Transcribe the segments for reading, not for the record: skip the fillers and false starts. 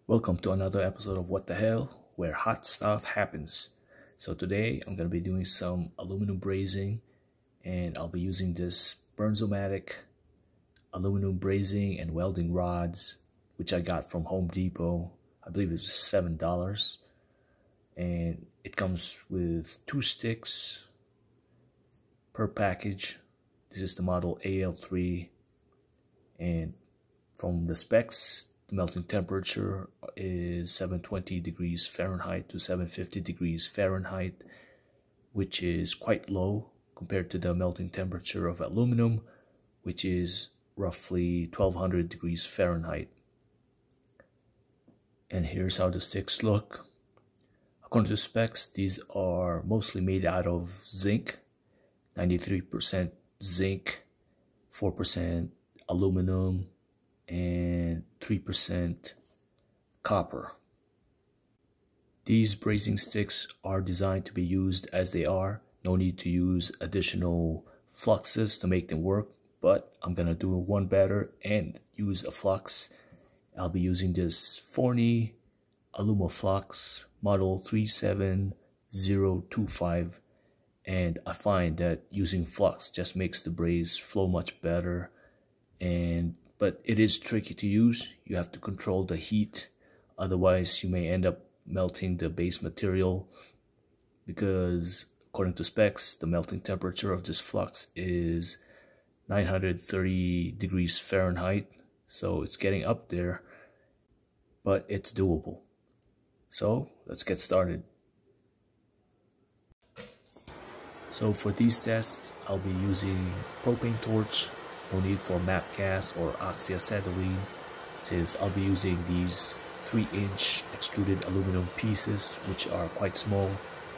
Welcome to another episode of What the Hell, where hot stuff happens. So today I'm going to be doing some aluminum brazing, and I'll be using this Bernzomatic aluminum brazing and welding rods, which I got from Home Depot. I believe it was $7, and it comes with 2 sticks per package. This is the model AL3, and from the specs, the melting temperature is 720 degrees Fahrenheit to 750 degrees Fahrenheit, which is quite low compared to the melting temperature of aluminum, which is roughly 1200 degrees Fahrenheit. And here's how the sticks look. According to specs, these are mostly made out of zinc, 93% zinc, 4% aluminum, and 3% copper. These brazing sticks are designed to be used as they are. No need to use additional fluxes to make them work, but I'm gonna do one better and use a flux. I'll be using this Forney Alumaflux model 37025, and I find that using flux just makes the braze flow much better, but it is tricky to use. You have to control the heat, otherwise you may end up melting the base material, because according to specs, the melting temperature of this flux is 930 degrees Fahrenheit, so it's getting up there, but it's doable. So let's get started. So for these tests, I'll be using propane torch. No need for MAP gas or oxyacetylene, since I'll be using these 3-inch extruded aluminum pieces, which are quite small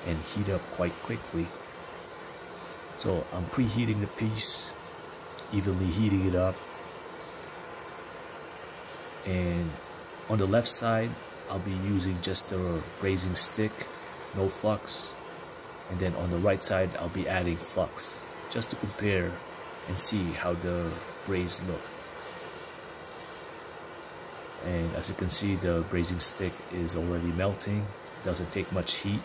and heat up quite quickly. So I'm preheating the piece, evenly heating it up, and on the left side I'll be using just a brazing stick, no flux, and then on the right side I'll be adding flux just to compare and see how the braze look. And as you can see, the brazing stick is already melting. It doesn't take much heat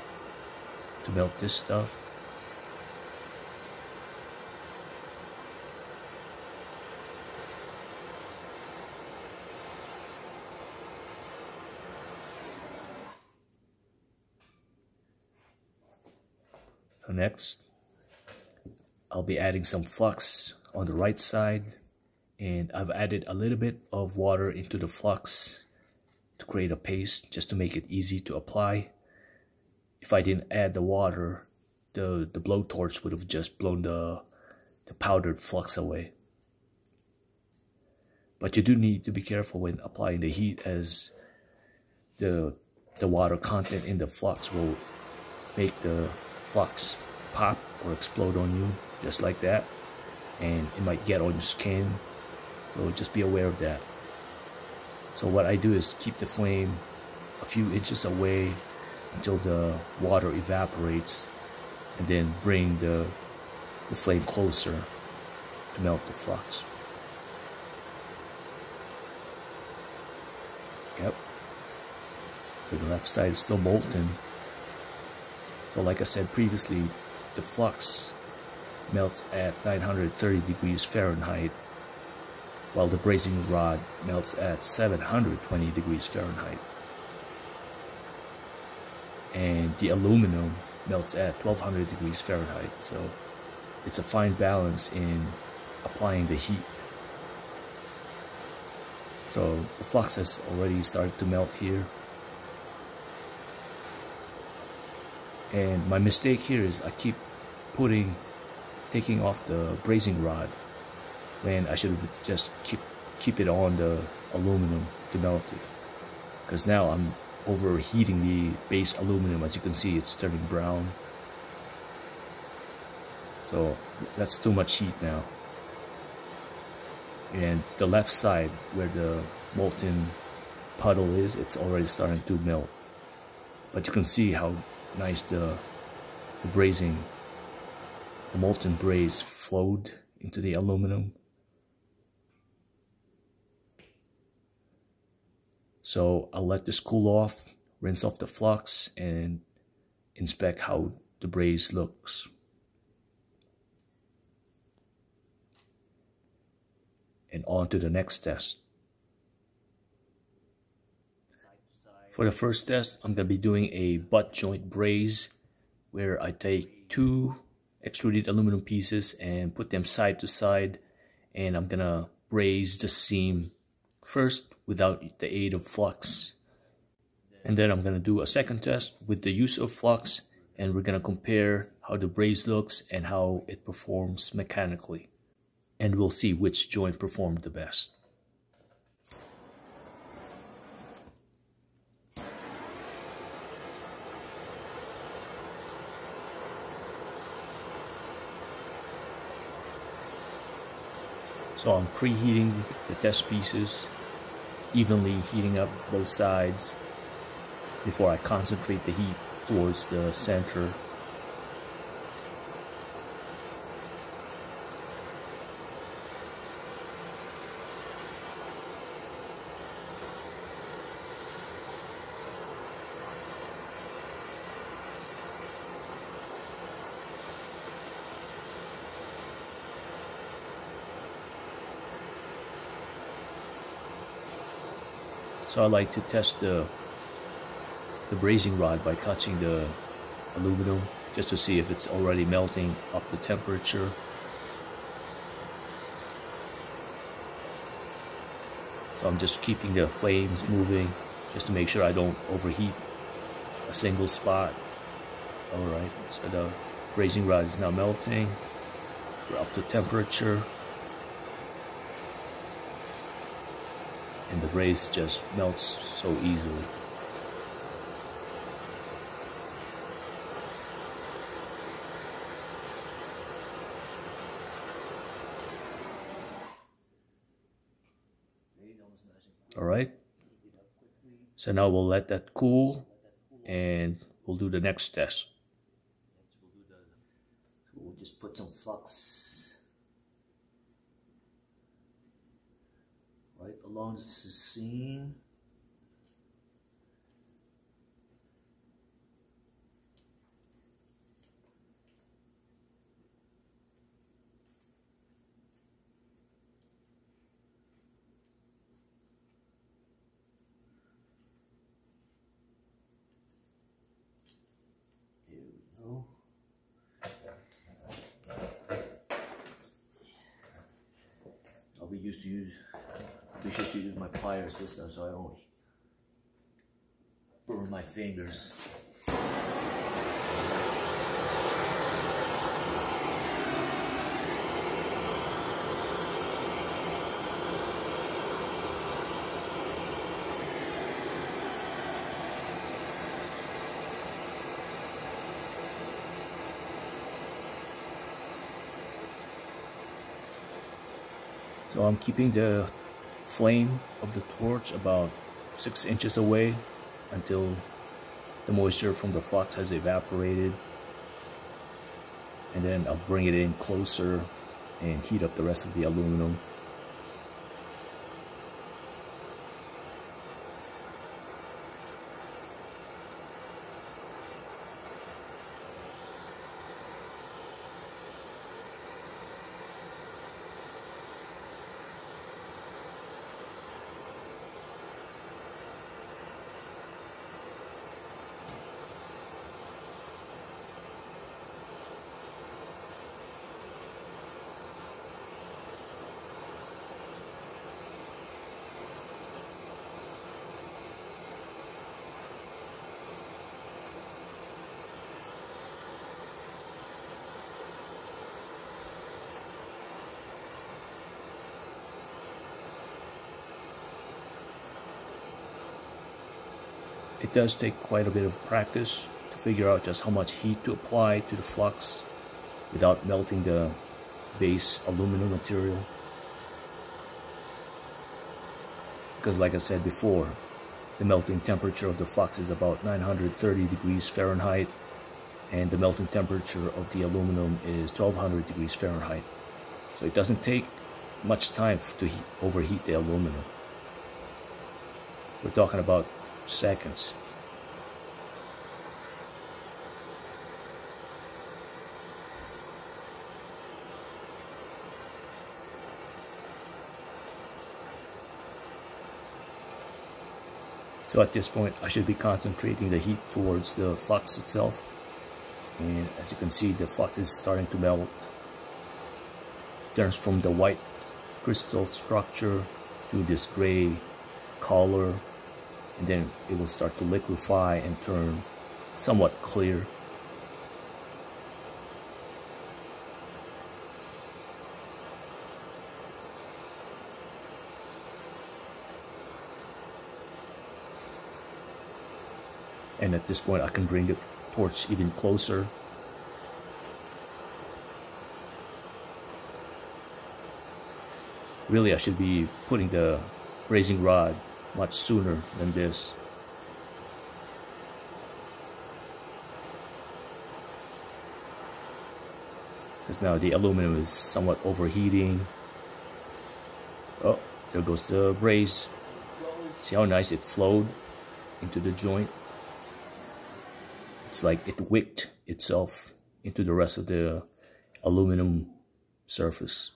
to melt this stuff. So next, I'll be adding some flux on the right side, and I've added a little bit of water into the flux to create a paste, just to make it easy to apply. If I didn't add the water, the blowtorch would have just blown the powdered flux away. But you do need to be careful when applying the heat, as the water content in the flux will make the flux pop or explode on you, just like that, and it might get on your skin, so just be aware of that. So what I do is keep the flame a few inches away until the water evaporates, and then bring the flame closer to melt the flux. Yep. So the left side is still molten. So like I said previously, the flux melts at 930 degrees Fahrenheit, while the brazing rod melts at 720 degrees Fahrenheit. And the aluminum melts at 1200 degrees Fahrenheit, so it's a fine balance in applying the heat. So the flux has already started to melt here. And my mistake here is I keep taking off the brazing rod, when I should have just keep it on the aluminum to melt it. Because now I'm overheating the base aluminum. As you can see, it's turning brown. So that's too much heat now. And the left side, where the molten puddle is, it's already starting to melt. But you can see how nice the brazing, the molten braze flowed into the aluminum. So I'll let this cool off, rinse off the flux, and inspect how the braze looks. And on to the next test. For the first test, I'm going to be doing a butt joint braze, where I take 2 extruded aluminum pieces and put them side to side, and I'm going to braze the seam first without the aid of flux. And then I'm going to do a second test with the use of flux, and we're going to compare how the braze looks and how it performs mechanically. And we'll see which joint performed the best. So I'm preheating the test pieces, evenly heating up both sides before I concentrate the heat towards the center. So I like to test the brazing rod by touching the aluminum just to see if it's already melting up the temperature. So I'm just keeping the flames moving just to make sure I don't overheat a single spot. Alright, so the brazing rod is now melting. We're up to temperature. And the braze just melts so easily. Alright, so now we'll let that cool and we'll do the next test. We'll just put some flux right along the seam. There we go. Be sure to use my pliers this time so I don't burn my fingers. So I'm keeping the flame of the torch about 6 inches away until the moisture from the flux has evaporated, and then I'll bring it in closer and heat up the rest of the aluminum. It does take quite a bit of practice to figure out just how much heat to apply to the flux without melting the base aluminum material. Because like I said before, the melting temperature of the flux is about 930 degrees Fahrenheit, and the melting temperature of the aluminum is 1200 degrees Fahrenheit. So it doesn't take much time to overheat the aluminum. We're talking about seconds. So at this point, I should be concentrating the heat towards the flux itself. And as you can see, the flux is starting to melt. It turns from the white crystal structure to this gray color. And then it will start to liquefy and turn somewhat clear. And at this point, I can bring the torch even closer. Really, I should be putting the brazing rod much sooner than this. Because now the aluminum is somewhat overheating. Oh, there goes the braze. See how nice it flowed into the joint? It's like it wicked itself into the rest of the aluminum surface.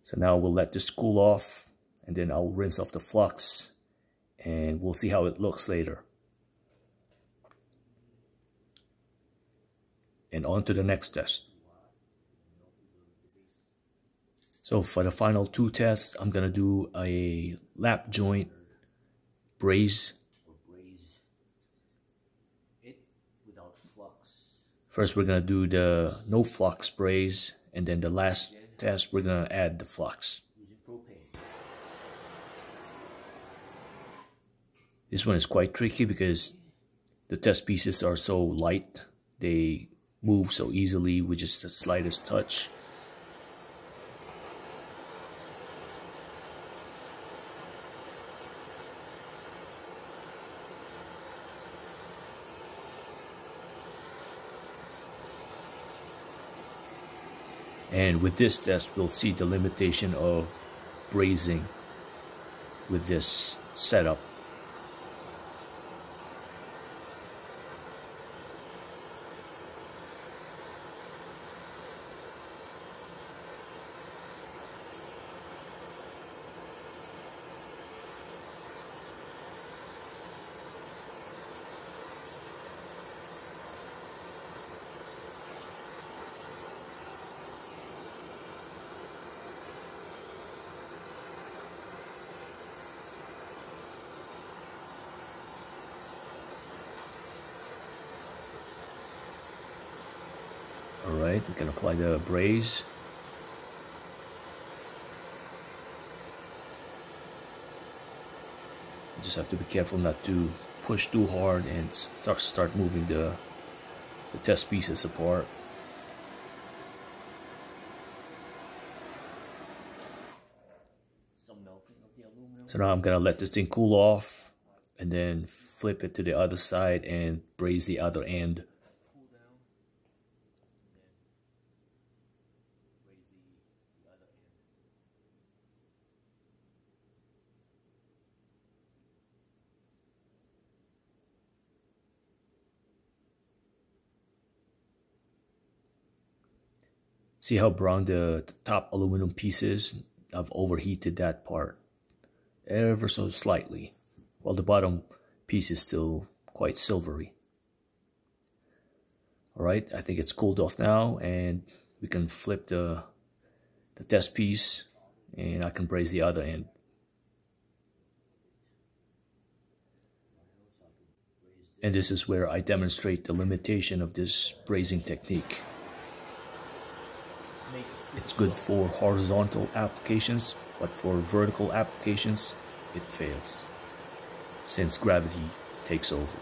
So now we'll let this cool off, and then I'll rinse off the flux, and we'll see how it looks later. And on to the next test. So for the final two tests, I'm gonna do a lap joint braze. First, we're gonna do the no flux braze, and then the last test, we're gonna add the flux. This one is quite tricky because the test pieces are so light. They move so easily with just the slightest touch. And with this test, we'll see the limitation of brazing with this setup. Alright, we can apply the braze. You just have to be careful not to push too hard and start moving the test pieces apart. So now I'm gonna let this thing cool off and then flip it to the other side and braze the other end. See how brown the top aluminum piece is? I've overheated that part ever so slightly, while the bottom piece is still quite silvery. Alright, I think it's cooled off now, and we can flip the test piece, and I can braze the other end. And this is where I demonstrate the limitation of this brazing technique. It's good for horizontal applications, but for vertical applications, it fails, since gravity takes over.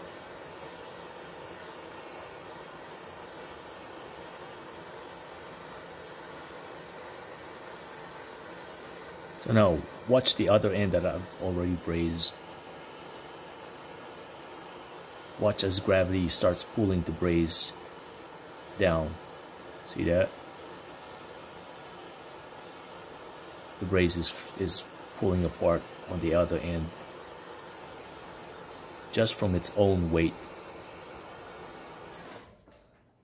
So now, watch the other end that I've already brazed. Watch as gravity starts pulling the braze down. See that? the braze is pulling apart on the other end just from its own weight.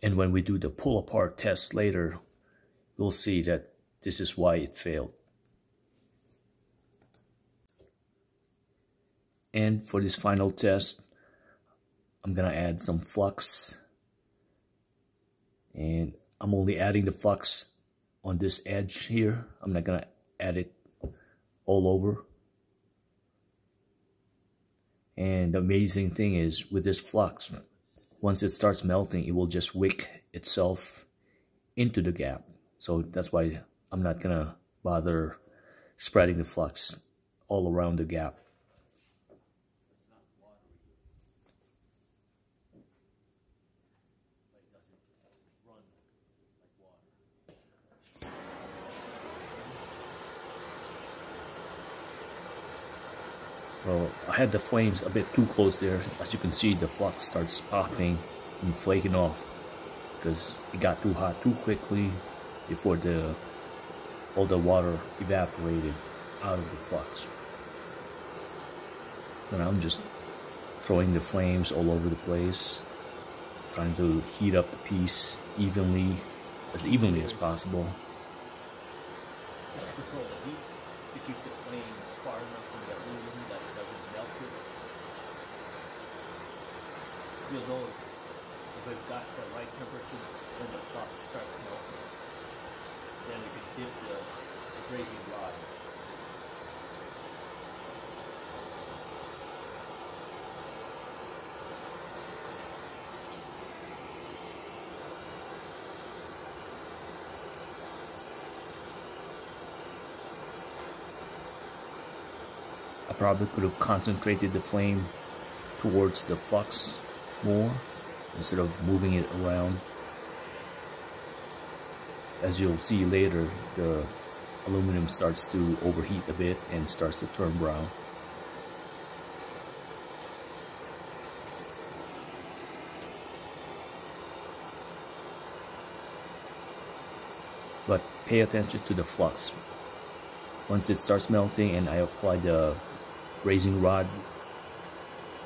And when we do the pull apart test later, we'll see that this is why it failed. And for this final test, I'm gonna add some flux, and I'm only adding the flux on this edge here. I'm not gonna add it all over. And the amazing thing is with this flux, once it starts melting, it will just wick itself into the gap. So that's why I'm not gonna bother spreading the flux all around the gap. Well, I had the flames a bit too close there. As you can see, the flux starts popping and flaking off because it got too hot too quickly before all the water evaporated out of the flux. And I'm just throwing the flames all over the place, trying to heat up the piece as evenly as possible. Just control the heat to keep the flames far enough from the aluminum that it doesn't melt it. You'll know if we've got the right temperature when the flux starts melting. Then we can dip the brazing rod. I probably could have concentrated the flame towards the flux more instead of moving it around. As you'll see later, the aluminum starts to overheat a bit and starts to turn brown. But pay attention to the flux. Once it starts melting and I apply the brazing rod,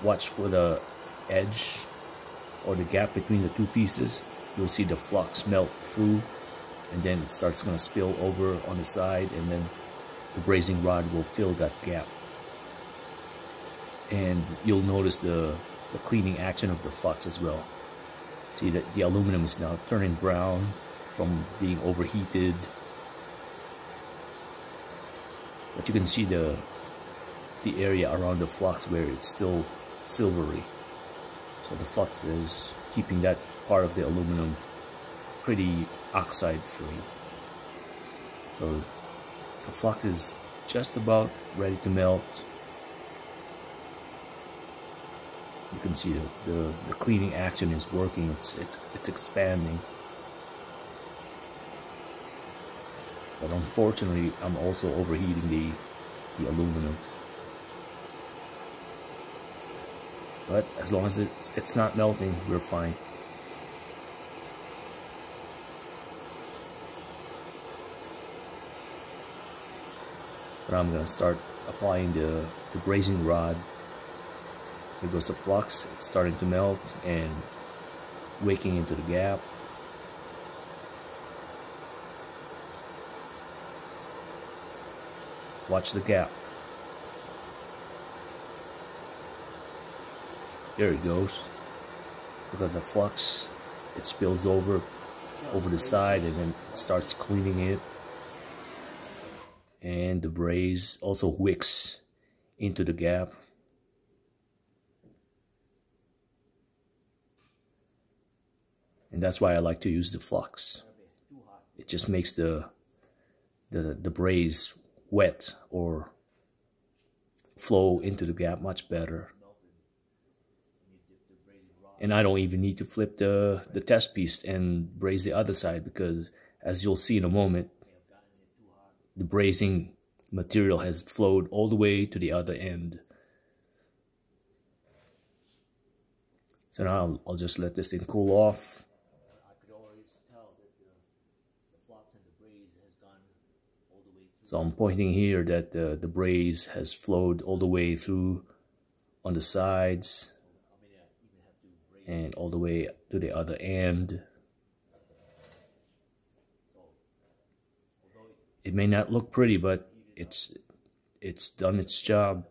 watch for the edge or the gap between the two pieces. You'll see the flux melt through, and then it starts going to spill over on the side, and then the brazing rod will fill that gap. And you'll notice the cleaning action of the flux as well. See that the aluminum is now turning brown from being overheated. But you can see the area around the flux where it's still silvery. So the flux is keeping that part of the aluminum pretty oxide free. So the flux is just about ready to melt. You can see the cleaning action is working. It's expanding. But unfortunately, I'm also overheating the aluminum. But as long as it's not melting, we're fine. But I'm gonna start applying the brazing rod. Here goes the flux. It's starting to melt and wicking into the gap. Watch the gap. There it goes. Look at the flux. It spills over the side, and then it starts cleaning it. And the braze also wicks into the gap. And that's why I like to use the flux. It just makes the braze wet or flow into the gap much better. And I don't even need to flip the test piece and braze the other side, because as you'll see in a moment, the brazing material has flowed all the way to the other end. So now I'll just let this thing cool off. I could always tell that the flux and the braze has gone all the way through. So I'm pointing here that the braze has flowed all the way through on the sides and all the way to the other end. It may not look pretty, but it's done its job.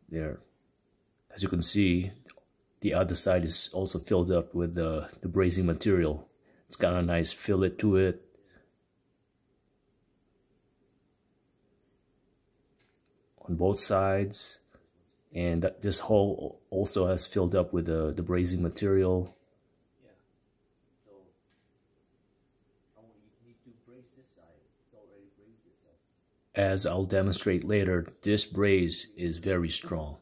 There, as you can see, the other side is also filled up with the brazing material. It's got a nice fillet to it. On both sides, and this hole also has filled up with the brazing material. As I'll demonstrate later, this braze is very strong.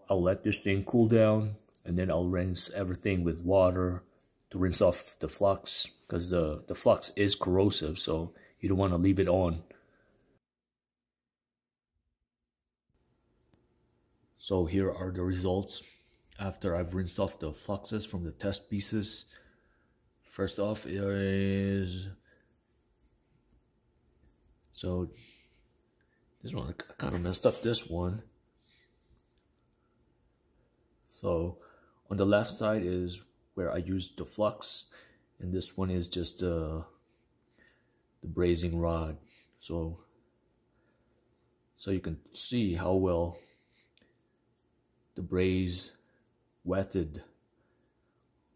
I'll let this thing cool down, and then I'll rinse everything with water to rinse off the flux, because the flux is corrosive, so you don't want to leave it on. So here are the results after I've rinsed off the fluxes from the test pieces. First off is, so this one, I kind of messed up this one. So on the left side is where I used the flux, and this one is just the brazing rod. So you can see how well the braze wetted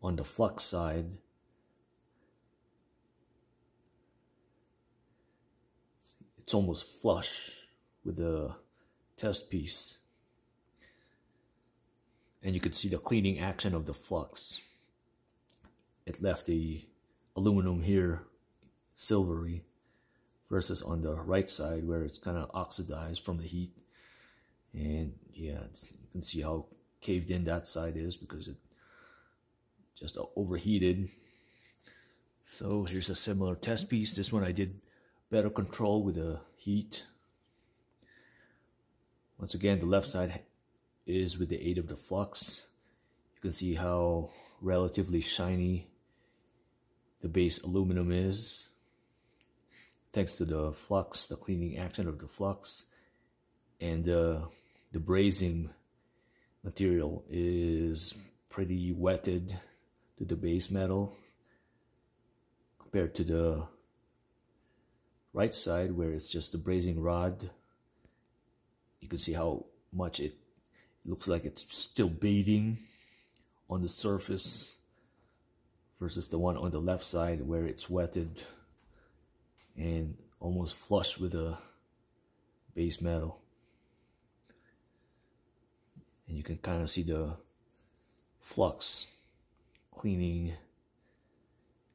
on the flux side. It's almost flush with the test piece. And you can see the cleaning action of the flux. It left the aluminum here silvery, versus on the right side where it's kind of oxidized from the heat. And yeah, you can see how caved in that side is because it just overheated. So here's a similar test piece. This one I did better control with the heat. Once again, the left side is with the aid of the flux. You can see how relatively shiny the base aluminum is, thanks to the flux, the cleaning action of the flux. And the brazing material is pretty wetted to the base metal compared to the right side where it's just the brazing rod. You can see how much it looks like it's still beading on the surface, versus the one on the left side where it's wetted and almost flush with the base metal. And you can kind of see the flux cleaning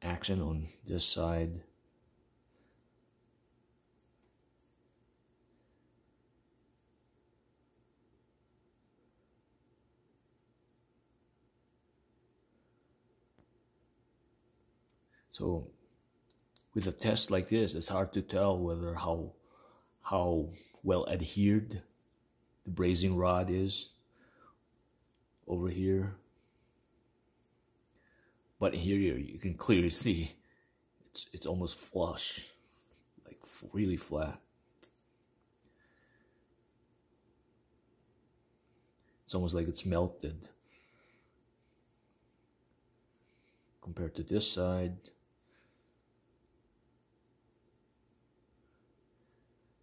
action on this side. So with a test like this, it's hard to tell whether how well adhered the brazing rod is over here. But here you can clearly see it's almost flush, like really flat. It's almost like it's melted compared to this side.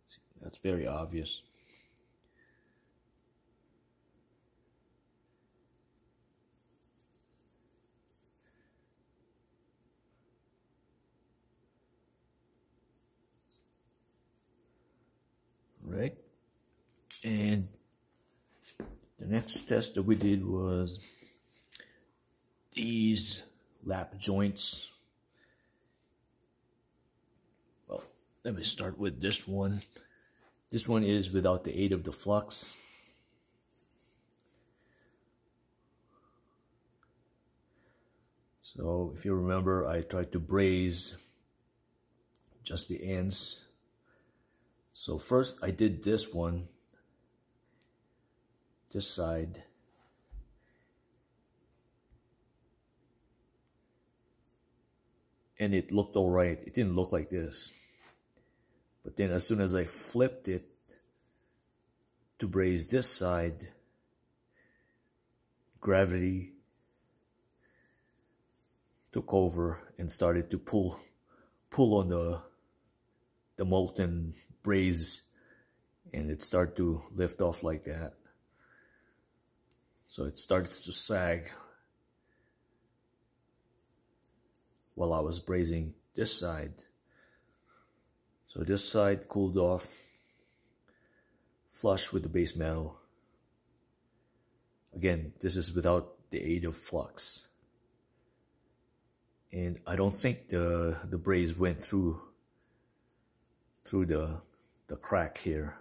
See, that's very obvious. Right, and the next test that we did was these lap joints. Well, let me start with this one. This one is without the aid of the flux. So if you remember, I tried to braze just the ends So first I did this one, this side. And it looked all right. It didn't look like this. But then as soon as I flipped it to braze this side, gravity took over and started to pull on the molten braze, and it started to lift off like that. So it started to sag while I was brazing this side. So this side cooled off flush with the base metal. Again, this is without the aid of flux. And I don't think the braze went through the crack here.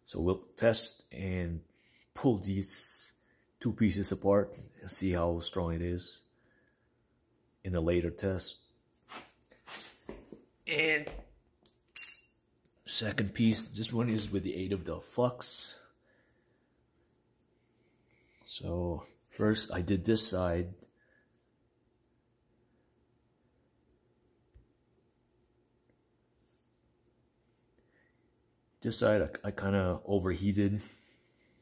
So we'll test and pull these two pieces apart and see how strong it is in a later test. And second piece, this one is with the aid of the flux. So first I did this side. This side I kind of overheated,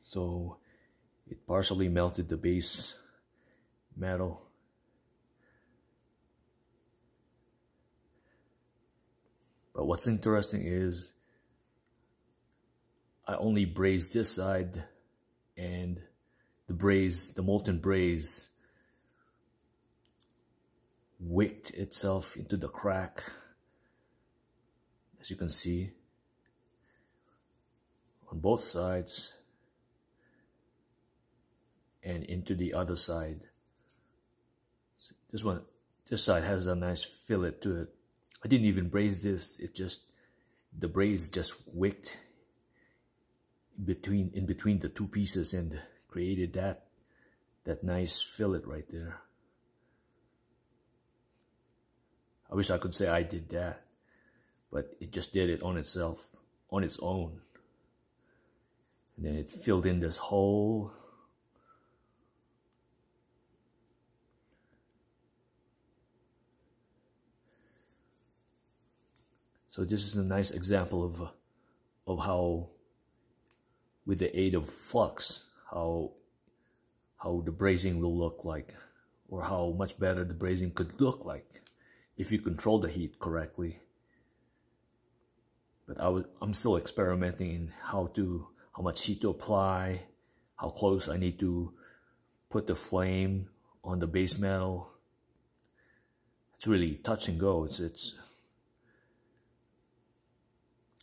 so it partially melted the base metal. But what's interesting is I only brazed this side, and the molten braze wicked itself into the crack, as you can see, on both sides and into the other side. This side has a nice fillet to it. I didn't even braze this, the braze just wicked in between the two pieces and created that nice fillet right there. I wish I could say I did that, but it just did it on itself, on its own. And then it filled in this hole. So this is a nice example of how, with the aid of flux, how the brazing will look like, or how much better the brazing could look like if you control the heat correctly. But I'm still experimenting in how much heat to apply, how close I need to put the flame on the base metal. It's really touch and go. It's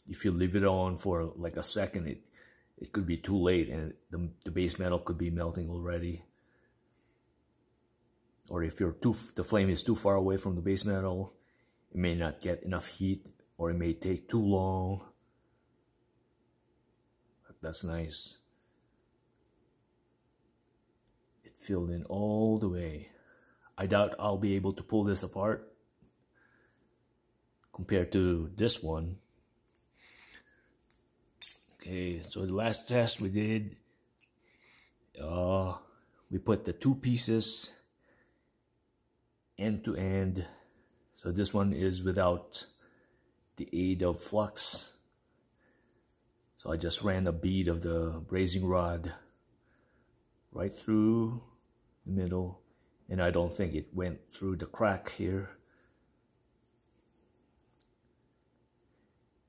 if you leave it on for like a second, it could be too late, and the base metal could be melting already. Or if the flame is too far away from the base metal, it may not get enough heat, or it may take too long. But that's nice. It filled in all the way. I doubt I'll be able to pull this apart compared to this one. Okay, so the last test we did, we put the two pieces end to end. So this one is without the aid of flux. So I just ran a bead of the brazing rod right through the middle, and I don't think it went through the crack here.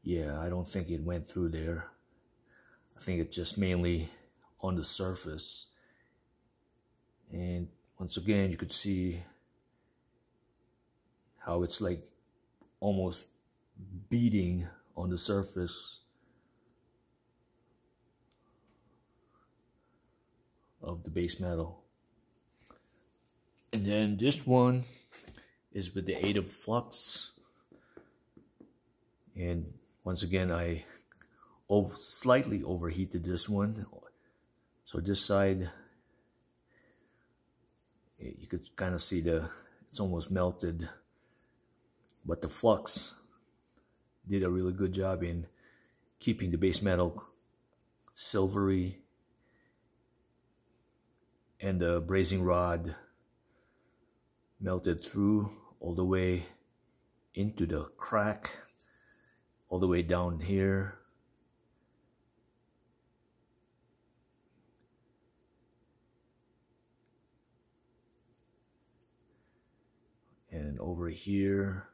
Yeah, I don't think it went through there. I think it's just mainly on the surface. And once again, you could see how it's like almost beading on the surface of the base metal. And then this one is with the aid of flux. And once again, I slightly overheated this one. So this side, you could kind of see it's almost melted. but the flux did a really good job in keeping the base metal silvery and the brazing rod melted through all the way into the crack, all the way down here. And over here.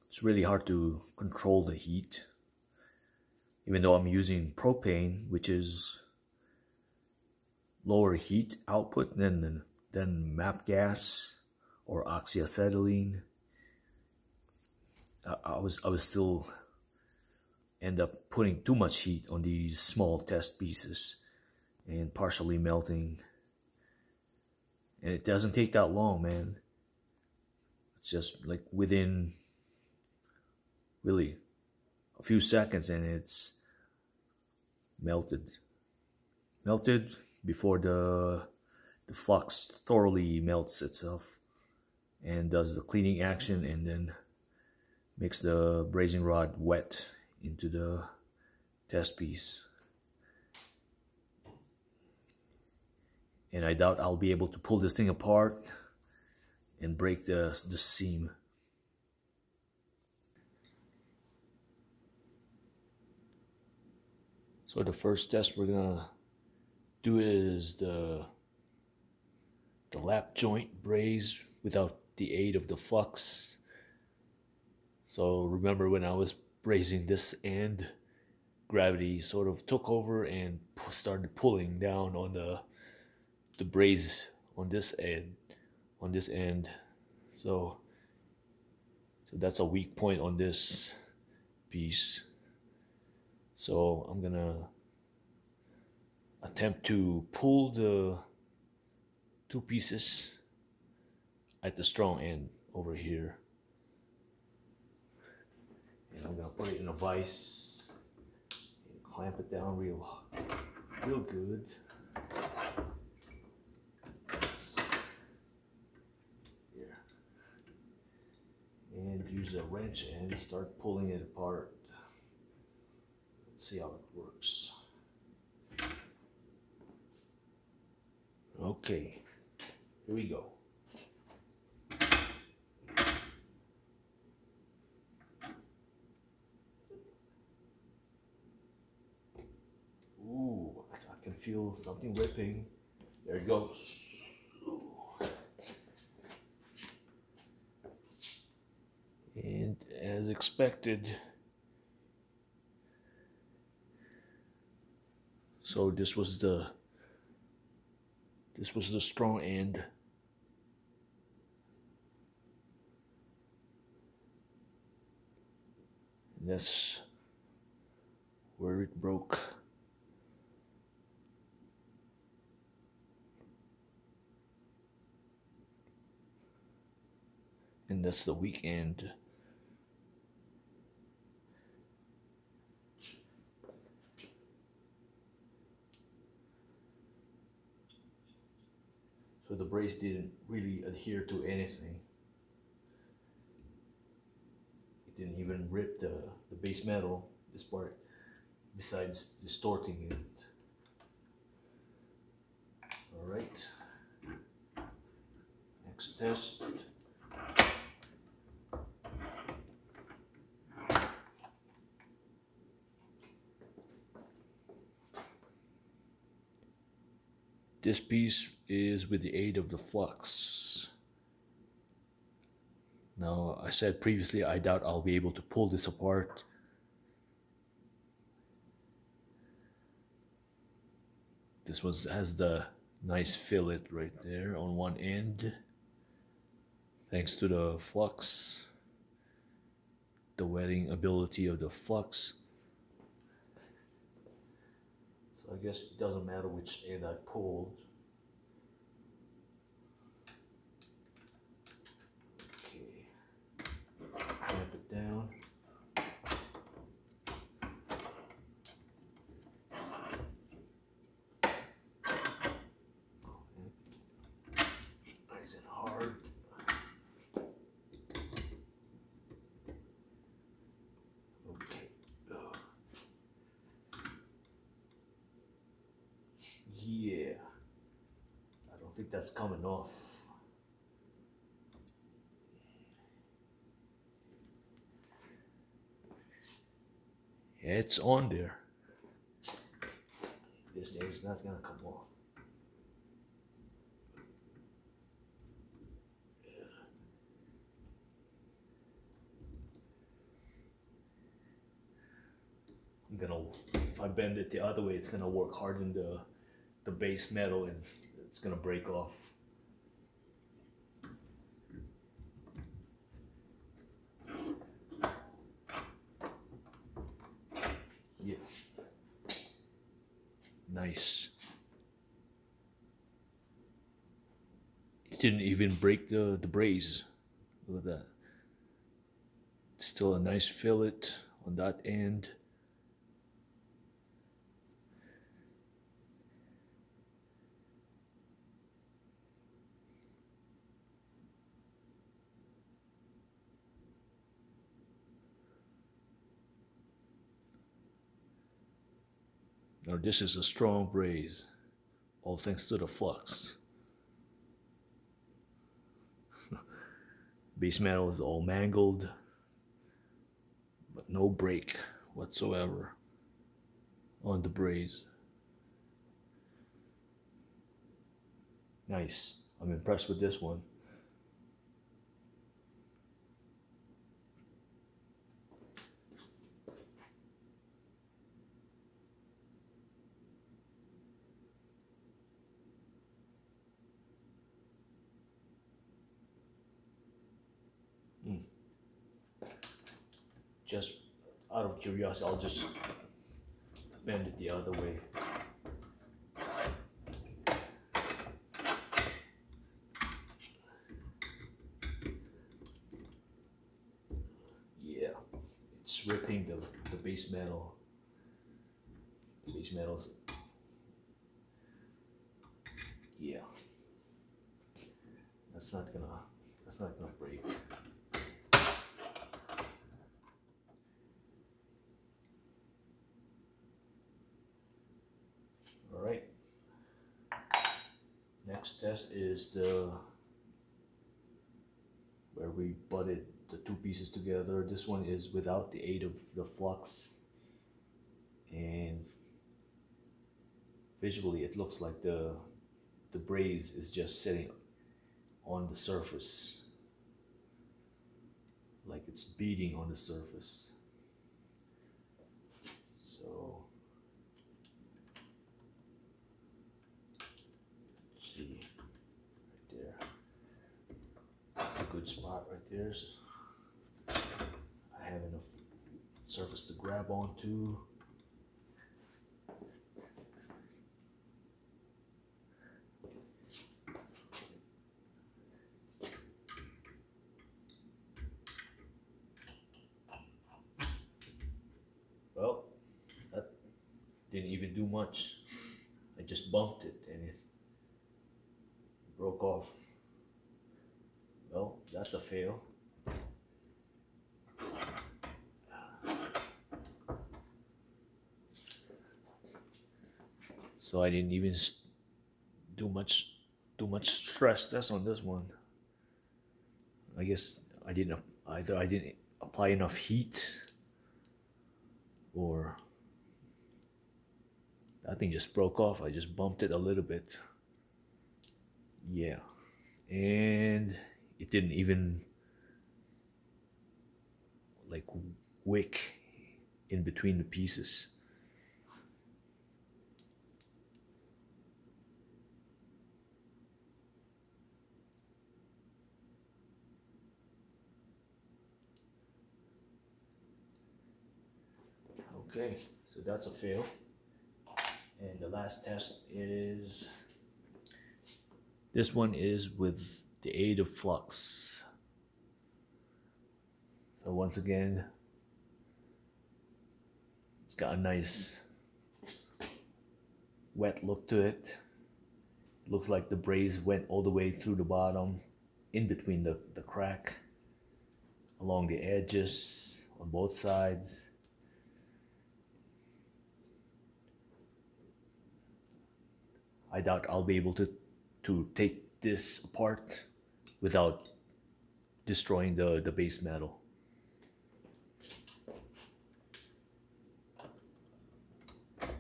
It's really hard to control the heat, even though I'm using propane, which is lower heat output than MAP gas or oxyacetylene. I was still end up putting too much heat on these small test pieces and partially melting. And it doesn't take that long, man. It's just like within really a few seconds and it's melted before the flux thoroughly melts itself and does the cleaning action, and then makes the brazing rod wet into the test piece. And I doubt I'll be able to pull this thing apart and break the seam. So the first test we're gonna do is the lap joint braze without the aid of the flux. So remember when I was brazing this end, gravity sort of took over and started pulling down on the braze on this end. So that's a weak point on this piece. So I'm gonna attempt to pull the two pieces at the strong end over here. And I'm gonna put it in a vise and clamp it down real good. Here. And use a wrench and start pulling it apart. Let's see how it works. Okay, here we go. Ooh, I can feel something ripping. There it goes. And as expected, so this was the strong end. And that's where it broke. And that's the weak end. So the brace didn't really adhere to anything. It didn't even rip the base metal, this part, besides distorting it. Alright. Next test. This piece is with the aid of the flux. Now, I said previously, I doubt I'll be able to pull this apart. This one has the nice fillet right there on one end, thanks to the flux, the wetting ability of the flux. So I guess it doesn't matter which end I pulled. Okay, clamp it think that's coming off. Yeah, it's on there. This thing is not gonna come off. I'm gonna, if I bend it the other way, it's gonna work hard in the base metal and it's gonna break off. Yeah. Nice. It didn't even break the braze. Look at that. Still a nice fillet on that end. Now this is a strong braze, all thanks to the flux. Base metal is all mangled, but no break whatsoever on the braze. Nice. I'm impressed with this one. Just out of curiosity, I'll just bend it the other way. Yeah, it's ripping the base metal. The base metals. Yeah, that's not gonna break. All right. Next test is where we butted the two pieces together. This one is without the aid of the flux, and visually it looks like the braze is just sitting on the surface, like it's beating on the surface. So let's see, right there, that's a good spot right there. I have enough surface to grab onto. Well, that didn't even do much. I just bumped it and it broke off. Well, that's a fail. So I didn't even do much stress test on this one. I guess I didn't apply enough heat, or that thing just broke off. I just bumped it a little bit. Yeah, and it didn't even like wick in between the pieces. Okay, so that's a fail. And the last test is, this one is with the aid of flux. So once again, it's got a nice wet look to it. It looks like the braze went all the way through the bottom, in between the crack, along the edges, on both sides. I doubt I'll be able to to take this apart without destroying the base metal. Let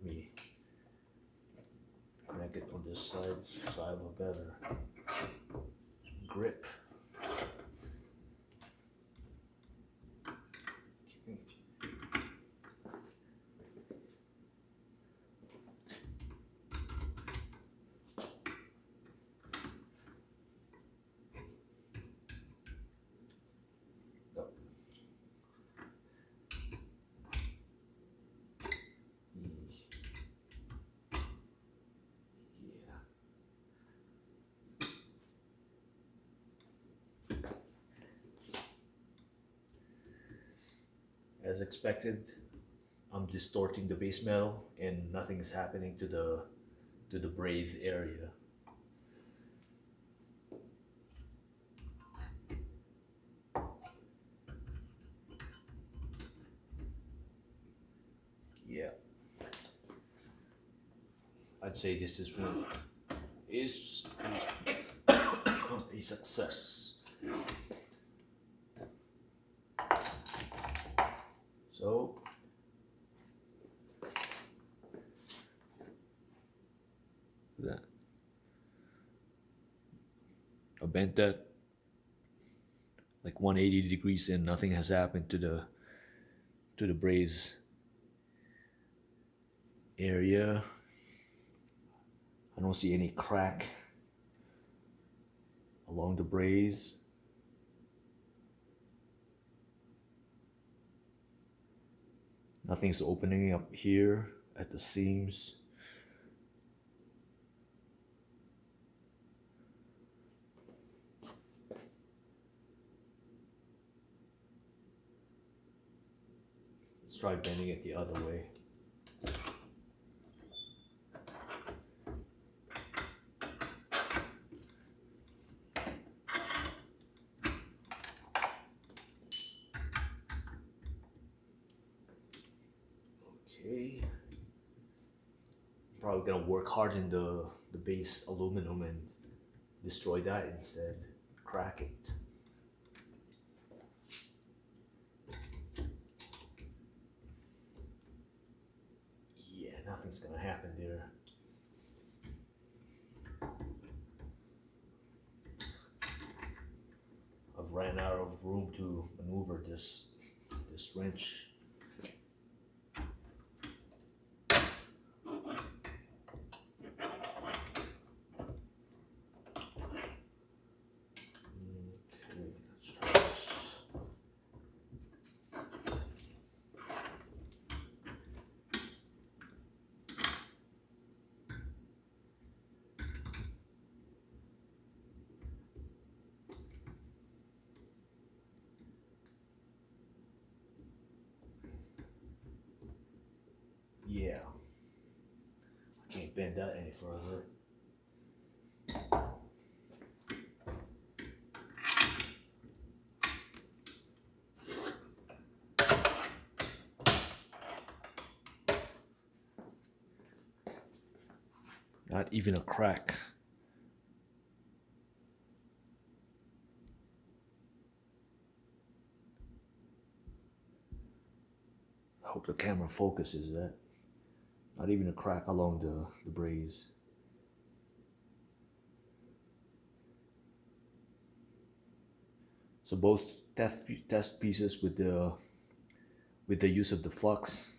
me connect it on this side so I have a better grip. As expected, I'm distorting the base metal and nothing is happening to the braze area. Yeah, I'd say this is a success. So that I bent that like 180 degrees and nothing has happened to the braze area. I don't see any crack along the braze. Nothing's opening up here at the seams. Let's try bending it the other way. Okay. Probably gonna work hard in the base aluminum and destroy that instead. Crack it. Yeah, nothing's gonna happen there. I've ran out of room to maneuver this wrench. Yeah, I can't bend that any further. Not even a crack. I hope the camera focuses that. Not even a crack along the braze. So both test pieces with the use of the flux,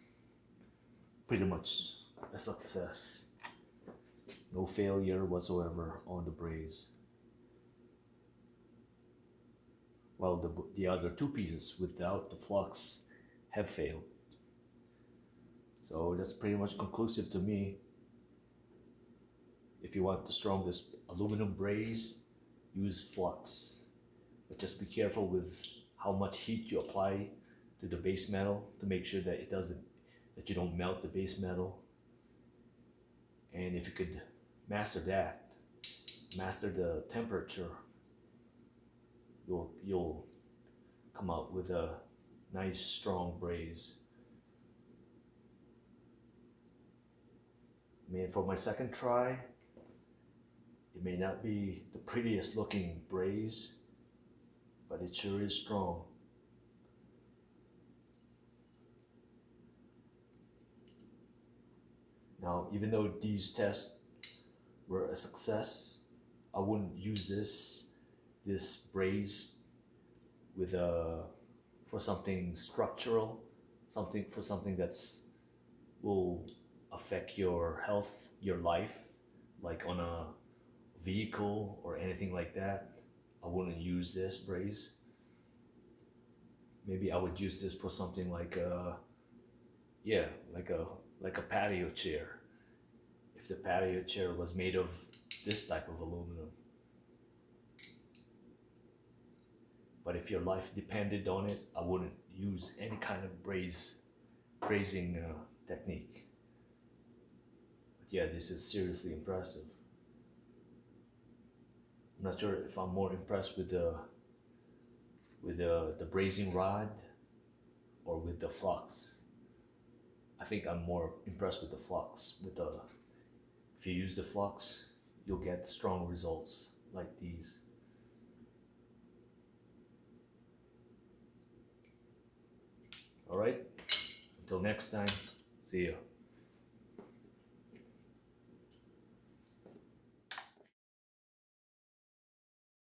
pretty much a success. No failure whatsoever on the braze. While the other two pieces without the flux have failed. So that's pretty much conclusive to me. If you want the strongest aluminum braze, use flux. But just be careful with how much heat you apply to the base metal to make sure that that you don't melt the base metal. And if you could master the temperature, you'll come out with a nice strong braze. I mean, for my second try, It may not be the prettiest looking braze, but it sure is strong. Now, even though these tests were a success, I wouldn't use this braze with for something structural, something that's will affect your health, your life, like on a vehicle or anything like that. I wouldn't use this braze. Maybe I would use this for something like yeah, like a patio chair. If the patio chair was made of this type of aluminum. But if your life depended on it, I wouldn't use any kind of brazing technique. But yeah, this is seriously impressive. I'm not sure if I'm more impressed with the brazing rod or with the flux. I think I'm more impressed with the flux. If you use the flux, you'll get strong results like these. All right, until next time, see ya.